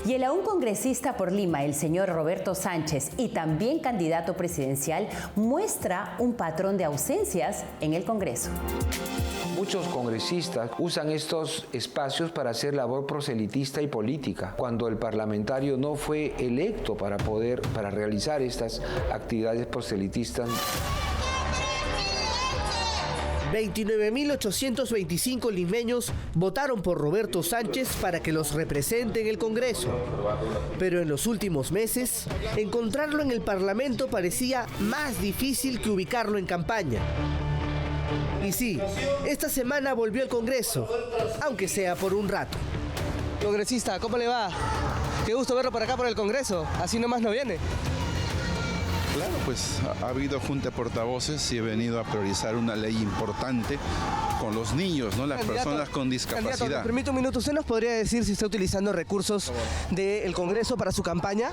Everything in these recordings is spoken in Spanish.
Y el aún congresista por Lima, el señor Roberto Sánchez, y también candidato presidencial, muestra un patrón de ausencias en el Congreso. Muchos congresistas usan estos espacios para hacer labor proselitista y política, cuando el parlamentario no fue electo para realizar estas actividades proselitistas. 29.825 limeños votaron por Roberto Sánchez para que los represente en el Congreso. Pero en los últimos meses, encontrarlo en el Parlamento parecía más difícil que ubicarlo en campaña. Y sí, esta semana volvió al Congreso, aunque sea por un rato. Congresista, ¿cómo le va? Qué gusto verlo por acá por el Congreso, así nomás no viene. Claro, pues ha habido junta de portavoces y he venido a priorizar una ley importante con los niños, ¿no? Las personas con discapacidad. Candidato, me permite un minuto. ¿Usted nos podría decir si está utilizando recursos del Congreso para su campaña?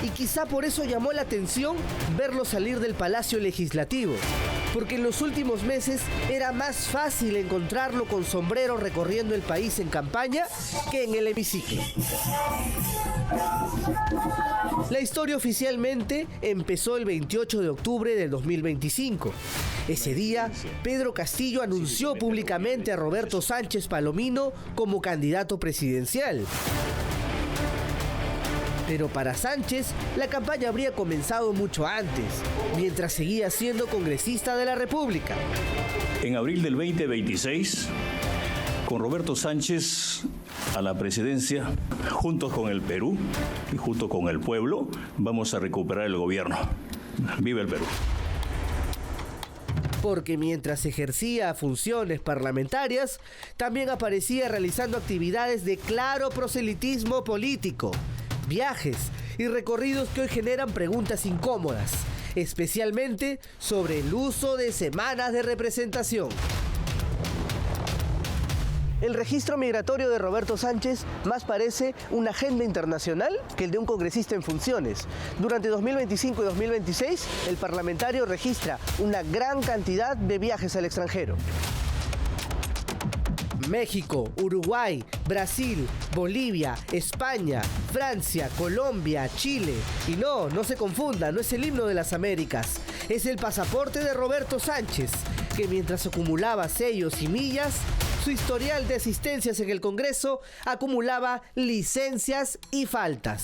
Y quizá por eso llamó la atención verlo salir del Palacio Legislativo, porque en los últimos meses era más fácil encontrarlo con sombrero recorriendo el país en campaña que en el hemiciclo. La historia oficialmente empezó el 28 de octubre del 2025. Ese día, Pedro Castillo anunció públicamente a Roberto Sánchez Palomino como candidato presidencial. Pero para Sánchez, la campaña habría comenzado mucho antes, mientras seguía siendo congresista de la República. En abril del 2026, con Roberto Sánchez a la presidencia, juntos con el Perú y junto con el pueblo, vamos a recuperar el gobierno. ¡Viva el Perú! Porque mientras ejercía funciones parlamentarias, también aparecía realizando actividades de claro proselitismo político, viajes y recorridos que hoy generan preguntas incómodas, especialmente sobre el uso de semanas de representación. El registro migratorio de Roberto Sánchez más parece una agenda internacional que el de un congresista en funciones. Durante 2025 y 2026, el parlamentario registra una gran cantidad de viajes al extranjero. México, Uruguay, Brasil, Bolivia, España, Francia, Colombia, Chile. Y no se confunda, no es el himno de las Américas. Es el pasaporte de Roberto Sánchez, que mientras acumulaba sellos y millas, su historial de asistencias en el Congreso acumulaba licencias y faltas.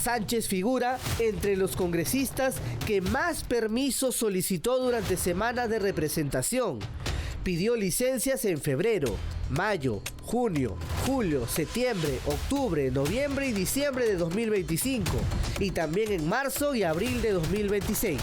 Sánchez figura entre los congresistas que más permisos solicitó durante semanas de representación. Pidió licencias en febrero, mayo, junio, julio, septiembre, octubre, noviembre y diciembre de 2025 y también en marzo y abril de 2026.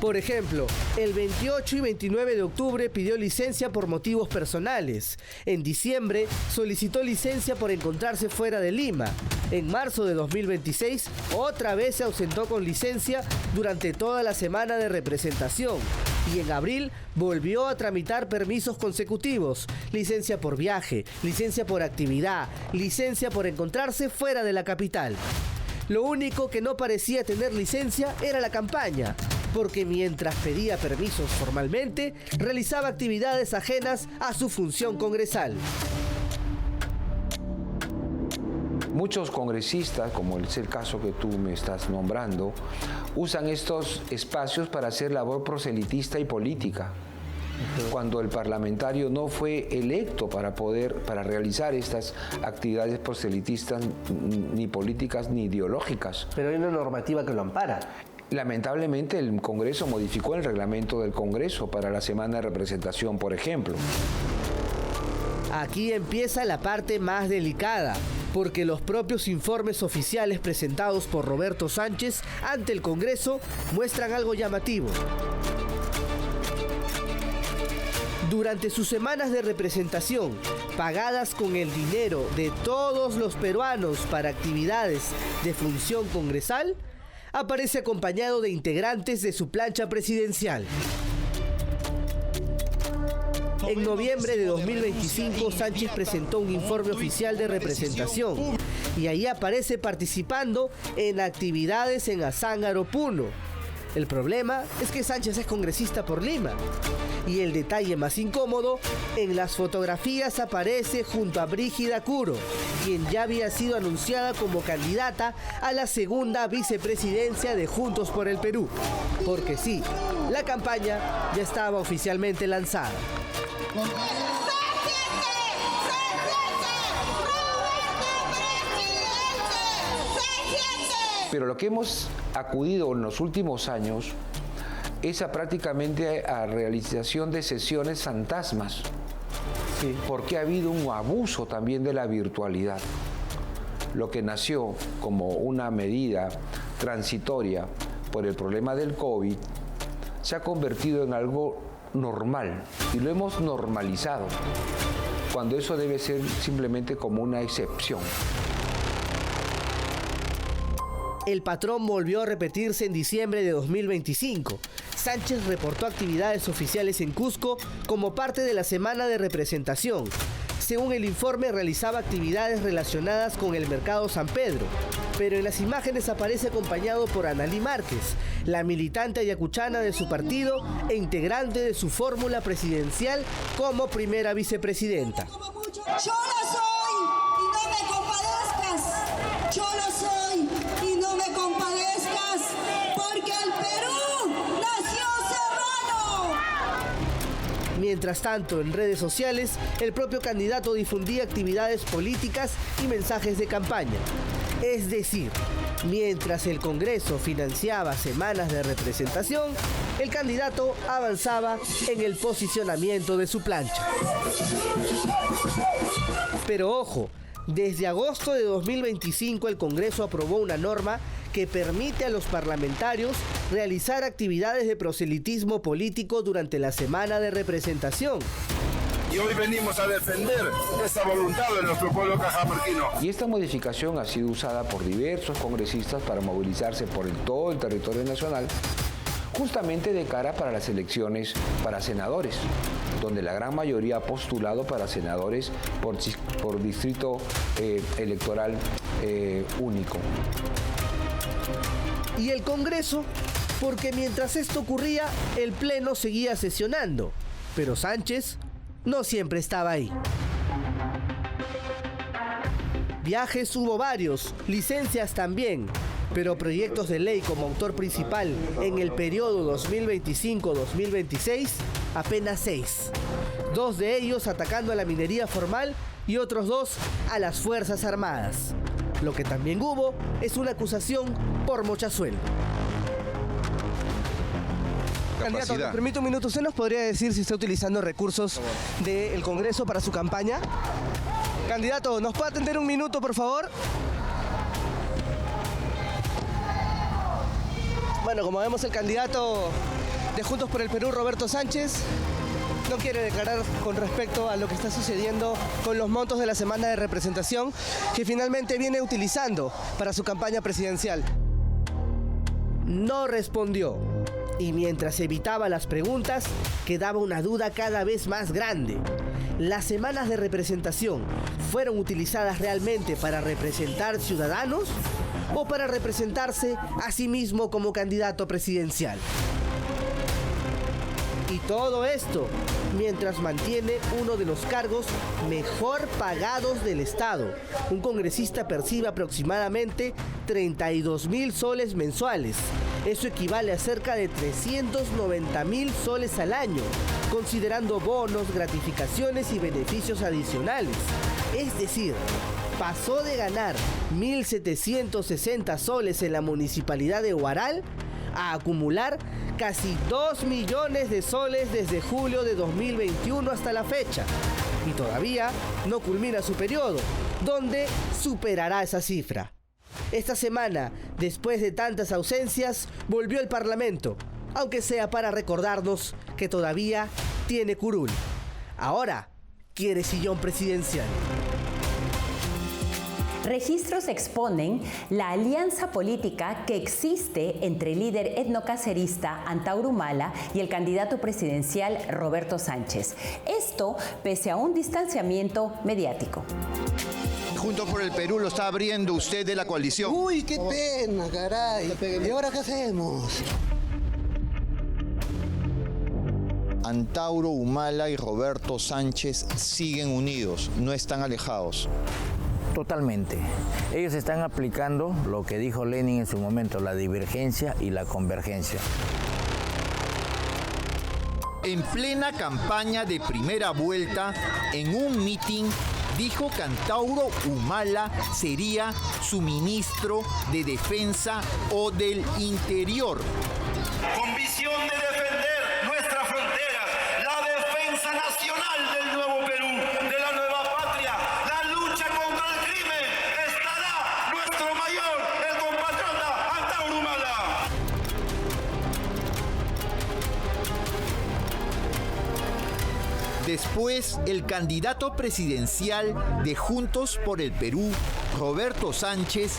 Por ejemplo, el 28 y 29 de octubre pidió licencia por motivos personales. En diciembre solicitó licencia por encontrarse fuera de Lima. En marzo de 2026, otra vez se ausentó con licencia durante toda la semana de representación. Y en abril volvió a tramitar permisos consecutivos, licencia por viaje, licencia por actividad, licencia por encontrarse fuera de la capital. Lo único que no parecía tener licencia era la campaña, porque mientras pedía permisos formalmente, realizaba actividades ajenas a su función congresal. Muchos congresistas, como es el caso que tú me estás nombrando, usan estos espacios para hacer labor proselitista y política, cuando el parlamentario no fue electo para realizar estas actividades proselitistas ni políticas ni ideológicas. Pero hay una normativa que lo ampara. Lamentablemente el Congreso modificó el reglamento del Congreso para la semana de representación, por ejemplo. Aquí empieza la parte más delicada, porque los propios informes oficiales presentados por Roberto Sánchez ante el Congreso muestran algo llamativo. Durante sus semanas de representación, pagadas con el dinero de todos los peruanos para actividades de función congresal, aparece acompañado de integrantes de su plancha presidencial. En noviembre de 2025, Sánchez presentó un informe oficial de representación y ahí aparece participando en actividades en Azángaro, Puno. El problema es que Sánchez es congresista por Lima. Y el detalle más incómodo, en las fotografías aparece junto a Brígida Curo, quien ya había sido anunciada como candidata a la segunda vicepresidencia de Juntos por el Perú. Porque sí, la campaña ya estaba oficialmente lanzada. Pero lo que hemos acudido en los últimos años es prácticamente a realización de sesiones fantasmas, sí, porque ha habido un abuso también de la virtualidad. Lo que nació como una medida transitoria por el problema del COVID se ha convertido en algo normal y lo hemos normalizado, cuando eso debe ser simplemente como una excepción. El patrón volvió a repetirse en diciembre de 2025. Sánchez reportó actividades oficiales en Cusco como parte de la semana de representación. Según el informe, realizaba actividades relacionadas con el mercado San Pedro. Pero en las imágenes aparece acompañado por Analí Márquez, la militante ayacuchana de su partido e integrante de su fórmula presidencial como primera vicepresidenta. Yo lo soy y no me compadezcas. Yo lo soy y no me compadezcas, porque el Perú nació serrano. Mientras tanto, en redes sociales, el propio candidato difundía actividades políticas y mensajes de campaña. Es decir, mientras el Congreso financiaba semanas de representación, el candidato avanzaba en el posicionamiento de su plancha. Pero ojo, desde agosto de 2025 el Congreso aprobó una norma que permite a los parlamentarios realizar actividades de proselitismo político durante la semana de representación. Y hoy venimos a defender esa voluntad de nuestro pueblo cajamarquino. Y esta modificación ha sido usada por diversos congresistas para movilizarse por todo el territorio nacional, justamente de cara para las elecciones para senadores, donde la gran mayoría ha postulado para senadores por distrito electoral único. Y el Congreso, porque mientras esto ocurría, el Pleno seguía sesionando, pero Sánchez no siempre estaba ahí. Viajes hubo varios, licencias también, pero proyectos de ley como autor principal en el periodo 2025-2026, apenas 6. 2 de ellos atacando a la minería formal y otros 2 a las Fuerzas Armadas. Lo que también hubo es una acusación por mochazuelo. Candidato, ¿me permite un minuto? ¿Usted nos podría decir si está utilizando recursos del Congreso para su campaña? Candidato, ¿nos puede atender un minuto, por favor? Bueno, como vemos, el candidato de Juntos por el Perú, Roberto Sánchez, no quiere declarar con respecto a lo que está sucediendo con los montos de la semana de representación que finalmente viene utilizando para su campaña presidencial. No respondió. Y mientras evitaba las preguntas, quedaba una duda cada vez más grande. ¿Las semanas de representación fueron utilizadas realmente para representar ciudadanos o para representarse a sí mismo como candidato presidencial? Y todo esto mientras mantiene uno de los cargos mejor pagados del Estado. Un congresista percibe aproximadamente 32.000 soles mensuales. Eso equivale a cerca de 390.000 soles al año, considerando bonos, gratificaciones y beneficios adicionales. Es decir, pasó de ganar 1.760 soles en la municipalidad de Huaral a acumular casi 2 millones de soles desde julio de 2021 hasta la fecha. Y todavía no culmina su periodo, donde superará esa cifra. Esta semana, después de tantas ausencias, volvió al Parlamento, aunque sea para recordarnos que todavía tiene curul. Ahora quiere sillón presidencial. Registros exponen la alianza política que existe entre el líder etnocacerista Antauro Humala y el candidato presidencial Roberto Sánchez. Esto pese a un distanciamiento mediático. Juntos por el Perú lo está abriendo usted de la coalición. Uy, qué pena, caray. ¿Y ahora qué hacemos? Antauro Humala y Roberto Sánchez siguen unidos, no están alejados. Totalmente. Ellos están aplicando lo que dijo Lenin en su momento, la divergencia y la convergencia. En plena campaña de primera vuelta, en un mitin, dijo que Antauro Humala sería su ministro de Defensa o del Interior. Con visión de defender nuestras fronteras, la defensa nacional del nuevo Perú, de la nueva patria, la lucha contra el crimen, estará nuestro mayor, el compatriota Antauro Humala. Después, el candidato presidencial de Juntos por el Perú, Roberto Sánchez,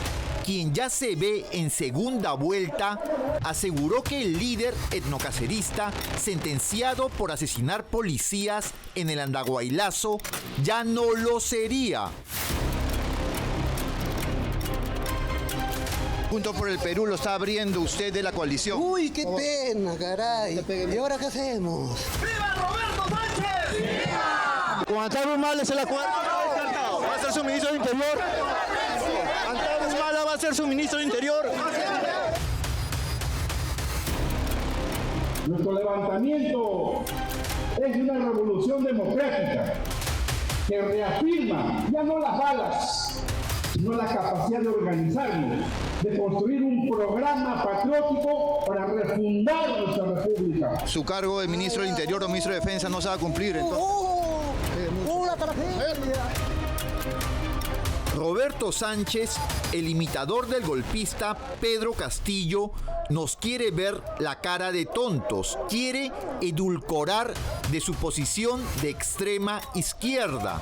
quien ya se ve en segunda vuelta, aseguró que el líder etnocacerista, sentenciado por asesinar policías en el Andahuaylazo, ya no lo sería. Juntos por el Perú lo está abriendo usted de la coalición. Uy, qué pena, caray. ¿Y ahora qué hacemos? ¡Viva Roberto Sánchez! ¡Viva! Con Antauro Humala es el acuerdo. ¿Va a ser su ministro de Interior? Antauro Humala va a ser su ministro de Interior. Nuestro levantamiento es una revolución democrática que reafirma ya no las balas, sino la capacidad de organizarnos, de construir un programa patriótico para refundar nuestra república. Su cargo de ministro del Interior o ministro de Defensa no se va a cumplir, entonces. ¡Una tragedia! Roberto Sánchez, el imitador del golpista Pedro Castillo, nos quiere ver la cara de tontos, quiere edulcorar de su posición de extrema izquierda.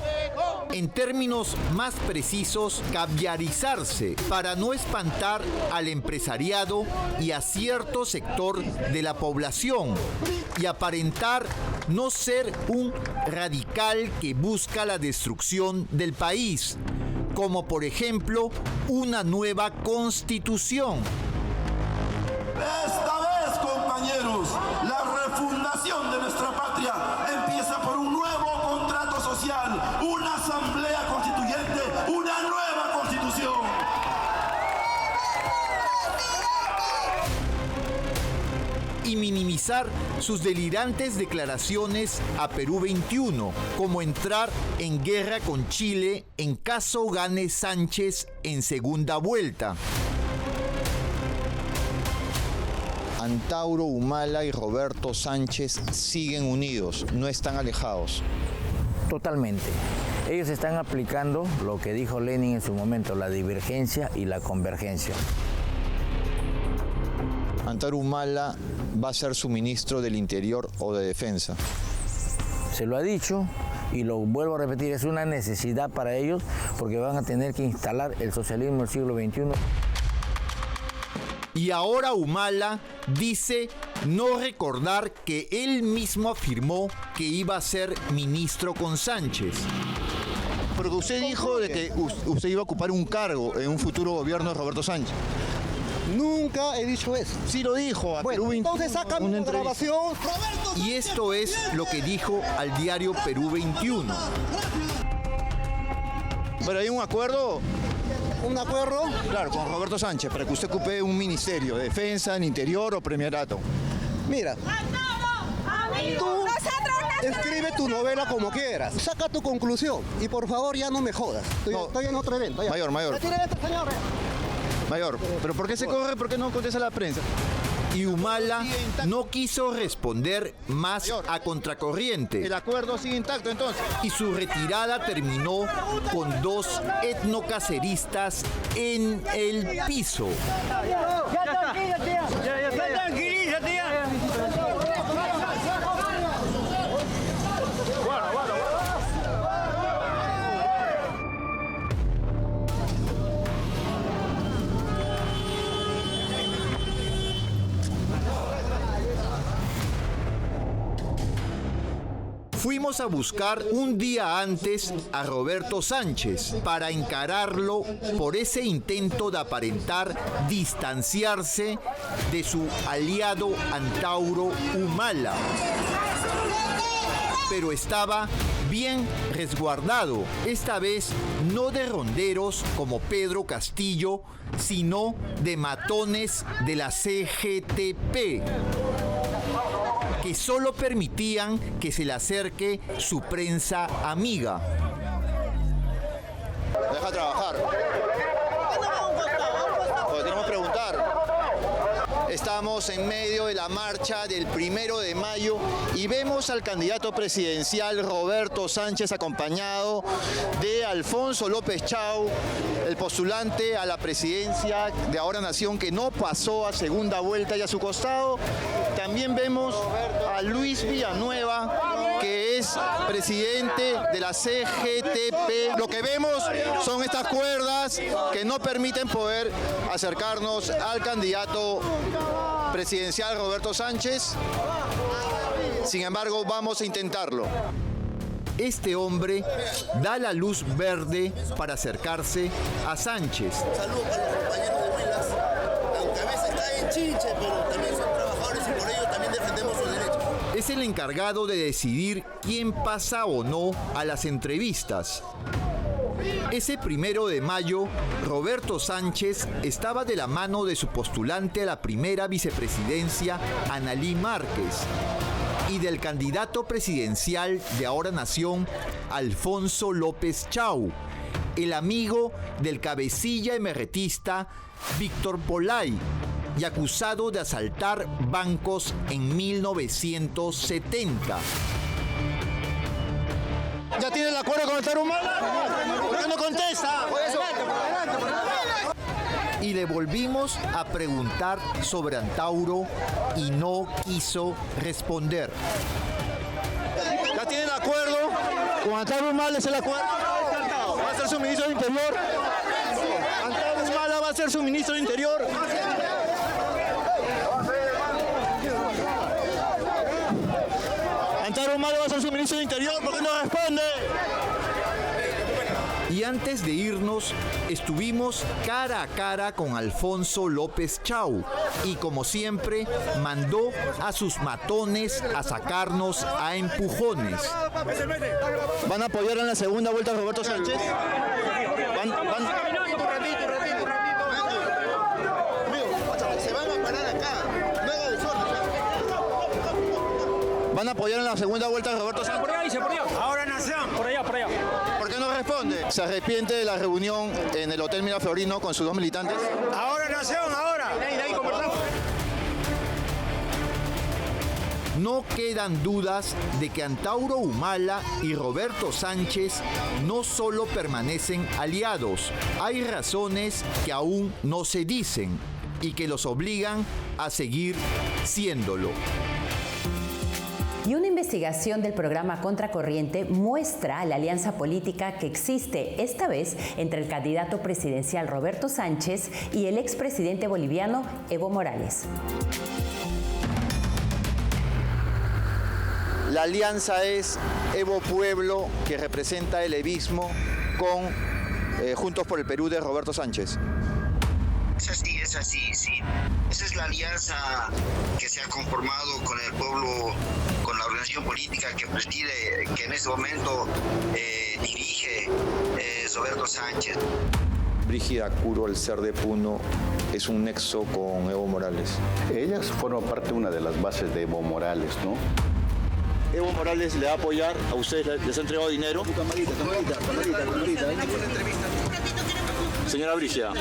En términos más precisos, caviarizarse para no espantar al empresariado y a cierto sector de la población y aparentar no ser un radical que busca la destrucción del país, como por ejemplo una nueva constitución. Esta vez, compañeros, la refundación de nuestra patria empieza por un nuevo contrato social, una asamblea constituyente, una nueva constitución. Y minimizar sus delirantes declaraciones a Perú 21, como entrar en guerra con Chile en caso gane Sánchez en segunda vuelta. Antauro Humala y Roberto Sánchez siguen unidos, no están alejados. Totalmente. Ellos están aplicando lo que dijo Lenin en su momento, la divergencia y la convergencia. Antauro Humala va a ser su ministro del Interior o de Defensa. Se lo ha dicho y lo vuelvo a repetir, es una necesidad para ellos porque van a tener que instalar el socialismo del siglo XXI. Y ahora Humala dice no recordar que él mismo afirmó que iba a ser ministro con Sánchez. Porque usted dijo de que usted iba a ocupar un cargo en un futuro gobierno de Roberto Sánchez. Nunca he dicho eso. Sí lo dijo. Bueno, entonces sácame una grabación. Y esto es lo que dijo al diario Perú 21. Pero hay un acuerdo. ¿Un acuerdo? Claro, con Roberto Sánchez, para que usted ocupe un ministerio de defensa, en interior o premierato. Mira, tú escribe tu novela como quieras, saca tu conclusión y por favor ya no me jodas. Estoy en otro evento. Ya. Mayor. Retire esto, señor. Mayor, ¿pero por qué se corre? ¿Por qué no contesta a la prensa? Y Humala no quiso responder más a contracorriente. El acuerdo sigue intacto entonces. Y su retirada terminó con 2 etnocaceristas en el piso. Ya tranquila, tía. Ya tranquiliza, tía. Fuimos a buscar un día antes a Roberto Sánchez para encararlo por ese intento de aparentar distanciarse de su aliado Antauro Humala. Pero estaba bien resguardado, esta vez no de ronderos como Pedro Castillo, sino de matones de la CGTP, que solo permitían que se le acerque su prensa amiga. Deja trabajar. Porque tenemos que preguntar. Estamos en medio de la marcha del 1 de mayo y vemos al candidato presidencial Roberto Sánchez acompañado de Alfonso López Chau, el postulante a la presidencia de Ahora Nación que no pasó a segunda vuelta, y a su costado también vemos a Luis Villanueva, que es presidente de la CGTP. Lo que vemos son estas cuerdas que no permiten poder acercarnos al candidato presidencial Roberto Sánchez. Sin embargo, vamos a intentarlo. Este hombre da la luz verde para acercarse a Sánchez. Saludos para los compañeros de Huilas, aunque a veces está en chinche, pero también son trabajadores y por ello también defendemos sus derechos. Es el encargado de decidir quién pasa o no a las entrevistas. Ese 1 de mayo, Roberto Sánchez estaba de la mano de su postulante a la primera vicepresidencia, Analí Márquez, y del candidato presidencial de Ahora Nación, Alfonso López Chau, el amigo del cabecilla emeretista Víctor Polay, y acusado de asaltar bancos en 1970. ¿Ya tiene el acuerdo con Antauro Humala? ¿Por qué no contesta? Y le volvimos a preguntar sobre Antauro y no quiso responder. ¿Ya tiene el acuerdo con Antauro Humala? ¿Es el acuerdo? ¿Va a ser su ministro del Interior? ¿Antauro Humala va a ser su ministro del Interior? ¿Antauro Humala va a ser su ministro del Interior? ¿Por qué no responde? Y antes de irnos, estuvimos cara a cara con Alfonso López Chau y, como siempre, mandó a sus matones a sacarnos a empujones. ¿Van a apoyar en la segunda vuelta a Roberto Sánchez? Se van a parar acá. No haga desorden. ¿Van a apoyar en la segunda vuelta a Roberto Sánchez? Por allá. Ahora Nación. Por allá. ¿Por qué no responde? ¿Se arrepiente de la reunión en el Hotel Miraflorino con sus dos militantes? Ahora Nación, ahora. De ahí conversamos. No quedan dudas de que Antauro Humala y Roberto Sánchez no solo permanecen aliados, hay razones que aún no se dicen y que los obligan a seguir siéndolo. Y una investigación del programa Contracorriente muestra la alianza política que existe esta vez entre el candidato presidencial Roberto Sánchez y el expresidente boliviano Evo Morales. La alianza es Evo Pueblo, que representa el evismo, con Juntos por el Perú de Roberto Sánchez. Es así, sí. Esa es la alianza que se ha conformado con el pueblo, con la organización política que preside, que en este momento dirige Roberto Sánchez. Brígida Curo, el ser de Puno, es un nexo con Evo Morales. Ellas forman parte de una de las bases de Evo Morales, ¿no? Evo Morales le va a apoyar, a ustedes les ha entregado dinero. Camarita. Señora Brígida.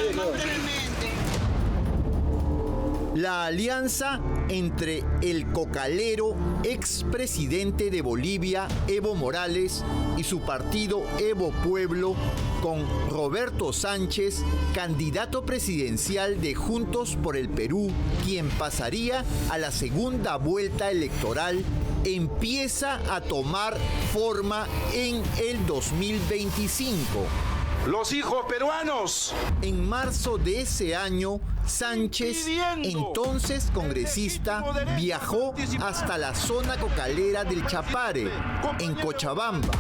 La alianza entre el cocalero expresidente de Bolivia, Evo Morales, y su partido Evo Pueblo, con Roberto Sánchez, candidato presidencial de Juntos por el Perú, quien pasaría a la segunda vuelta electoral, empieza a tomar forma en el 2025. los hijos peruanos. En marzo de ese año, Sánchez, entonces congresista, viajó hasta la zona cocalera del Chapare, en Cochabamba.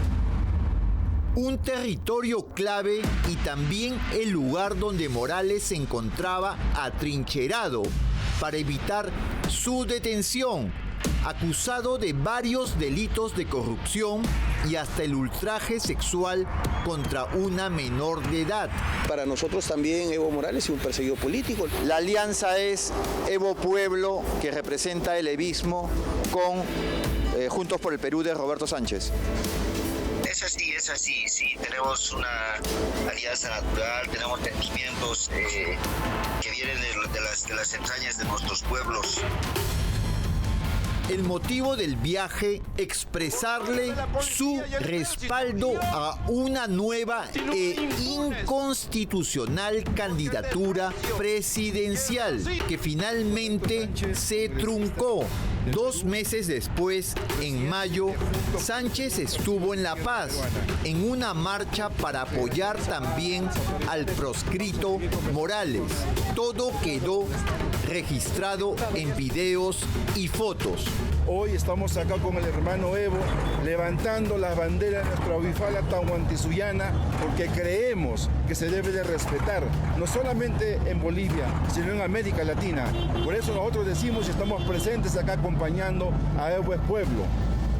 Un territorio clave y también el lugar donde Morales se encontraba atrincherado para evitar su detención, acusado de varios delitos de corrupción y hasta el ultraje sexual contra una menor de edad. Para nosotros también Evo Morales es un perseguido político. La alianza es Evo Pueblo, que representa el evismo, con Juntos por el Perú de Roberto Sánchez. Es así, sí. Tenemos una alianza natural, tenemos sentimientos que vienen de las entrañas de nuestros pueblos. El motivo del viaje, expresarle su respaldo a una nueva e inconstitucional candidatura presidencial que finalmente se truncó. 2 meses después, en mayo, Sánchez estuvo en La Paz en una marcha para apoyar también al proscrito Morales. Todo quedó registrado en videos y fotos. Hoy estamos acá con el hermano Evo levantando las banderas de nuestra Huifala Tahuantinsuyo, porque creemos que se debe de respetar, no solamente en Bolivia, sino en América Latina. Por eso nosotros decimos y estamos presentes acá acompañando a Evo es Pueblo.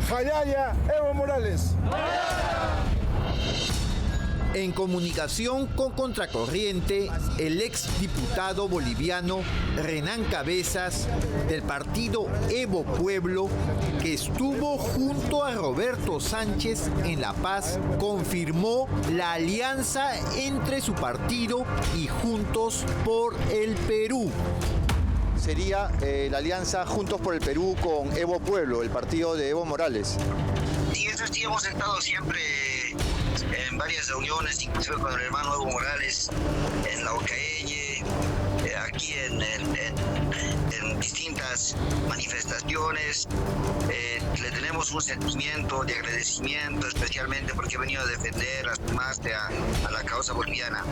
¡Jayaya, Evo Morales! En comunicación con Contracorriente, el exdiputado boliviano Renán Cabezas, del partido Evo Pueblo, que estuvo junto a Roberto Sánchez en La Paz, confirmó la alianza entre su partido y Juntos por el Perú. Sería la alianza Juntos por el Perú con Evo Pueblo, el partido de Evo Morales. Y eso sí, hemos estado siempre en varias reuniones, inclusive con el hermano Evo Morales, en la Ocaeñe, aquí en distintas manifestaciones. Le tenemos un sentimiento de agradecimiento, especialmente porque he venido a defender a la causa boliviana.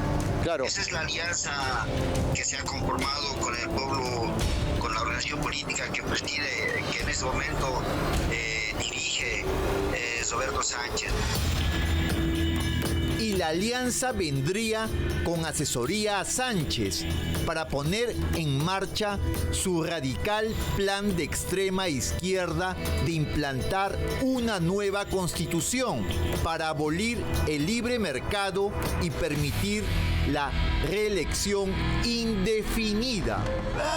Claro. Esa es la alianza que se ha conformado con el pueblo, con la organización política que preside, que en este momento dirige Roberto Sánchez. Y la alianza vendría con asesoría a Sánchez para poner en marcha su radical plan de extrema izquierda de implantar una nueva constitución para abolir el libre mercado y permitir la reelección indefinida.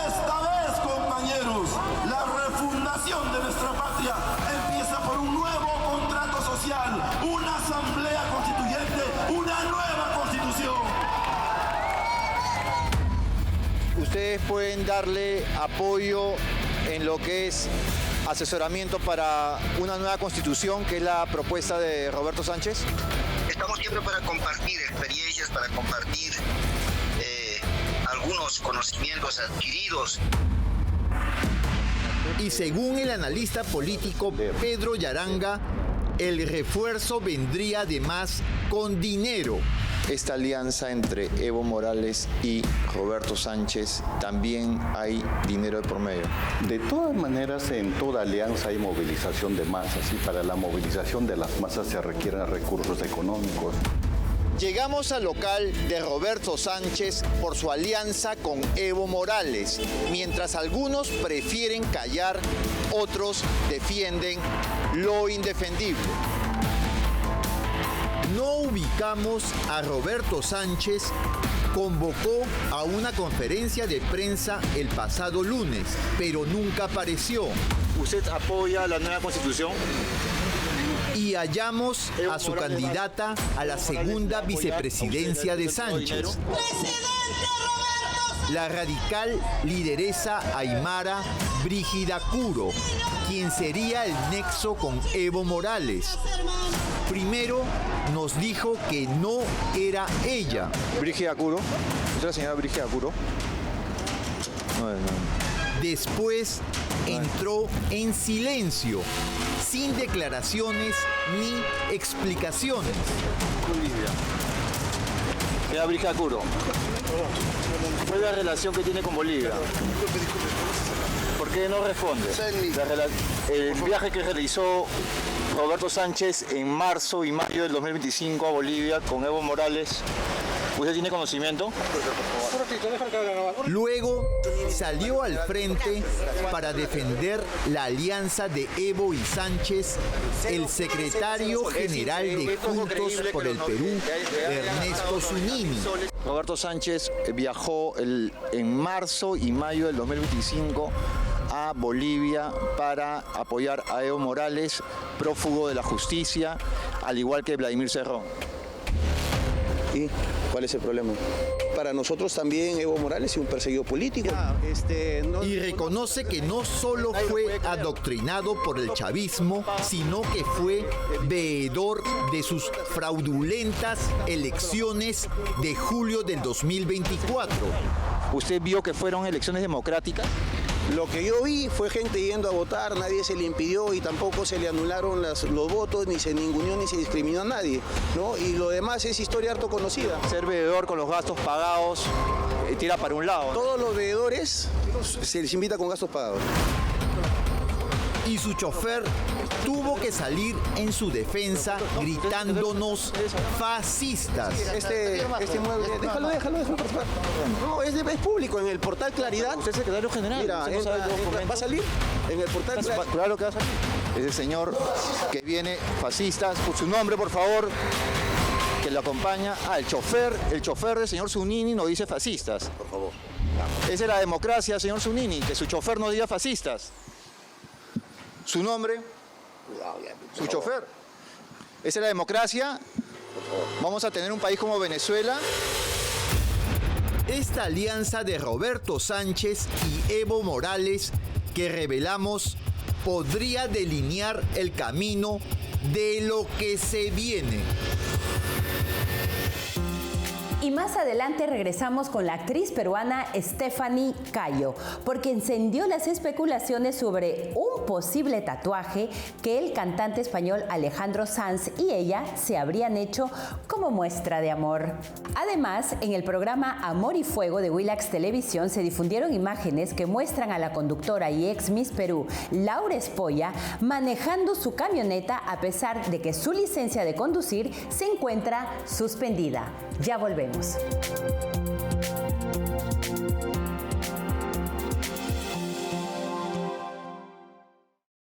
Esta vez, compañeros, la refundación de nuestra patria empieza por un nuevo contrato social, una asamblea constituyente, una nueva constitución. Ustedes pueden darle apoyo en lo que es asesoramiento para una nueva constitución, que es la propuesta de Roberto Sánchez. Estamos siempre para compartir experiencias, para compartir algunos conocimientos adquiridos. Y según el analista político Pedro Yaranga, el refuerzo vendría además con dinero. Esta alianza entre Evo Morales y Roberto Sánchez, también hay dinero de por medio. De todas maneras, en toda alianza hay movilización de masas y para la movilización de las masas se requieren recursos económicos. Llegamos al local de Roberto Sánchez por su alianza con Evo Morales. Mientras algunos prefieren callar, otros defienden lo indefendible. No ubicamos a Roberto Sánchez. Convocó a una conferencia de prensa el pasado lunes, pero nunca apareció. ¿Usted apoya la nueva constitución? Y hallamos a su candidata a la segunda vicepresidencia de Sánchez, la radical lideresa aymara Brígida Curo, quien sería el nexo con Evo Morales. Primero nos dijo que no era ella. Brígida Curo, ¿es la señora Brígida Curo? No. Después entró en silencio, sin declaraciones ni explicaciones. Señora Brígida Curo, ¿cuál es la relación que tiene con Bolivia? ¿Por qué no responde? El viaje que realizó Roberto Sánchez en marzo y mayo del 2025 a Bolivia con Evo Morales, ¿usted tiene conocimiento? Luego salió al frente para defender la alianza de Evo y Sánchez, el secretario general de Juntos por el Perú, Ernesto Zunini. Roberto Sánchez viajó en marzo y mayo del 2025 a Bolivia para apoyar a Evo Morales, prófugo de la justicia, al igual que Vladimir Cerrón. ¿Y cuál es el problema? Para nosotros también Evo Morales es un perseguido político. Y reconoce que no solo fue adoctrinado por el chavismo, sino que fue veedor de sus fraudulentas elecciones de julio del 2024. ¿Usted vio que fueron elecciones democráticas? Lo que yo vi fue gente yendo a votar, nadie se le impidió y tampoco se le anularon los votos, ni se ninguneó ni se discriminó a nadie, ¿no? Y lo demás es historia harto conocida. Ser veedor con los gastos pagados tira para un lado, ¿no? Todos los veedores se les invita con gastos pagados. Y su chofer tuvo que salir en su defensa gritándonos fascistas. Este mueble, déjalo, por favor. No, es público, en el portal Claridad. Usted es secretario general. Mira, ¿va a salir? En el portal Claridad. Claro que va a salir. Ese señor que viene, fascistas, por su nombre, por favor, que lo acompaña. El chofer del señor Zunini nos dice fascistas. Por favor. Esa es la democracia, señor Zunini, que su chofer nos diga fascistas. Su nombre, su chofer. Esa es la democracia. Vamos a tener un país como Venezuela. Esta alianza de Roberto Sánchez y Evo Morales que revelamos podría delinear el camino de lo que se viene. Y más adelante regresamos con la actriz peruana Stephanie Cayo, porque encendió las especulaciones sobre un posible tatuaje que el cantante español Alejandro Sanz y ella se habrían hecho como muestra de amor. Además, en el programa Amor y Fuego de Willax Televisión se difundieron imágenes que muestran a la conductora y ex Miss Perú, Laura Espolla, manejando su camioneta a pesar de que su licencia de conducir se encuentra suspendida. Ya volvemos.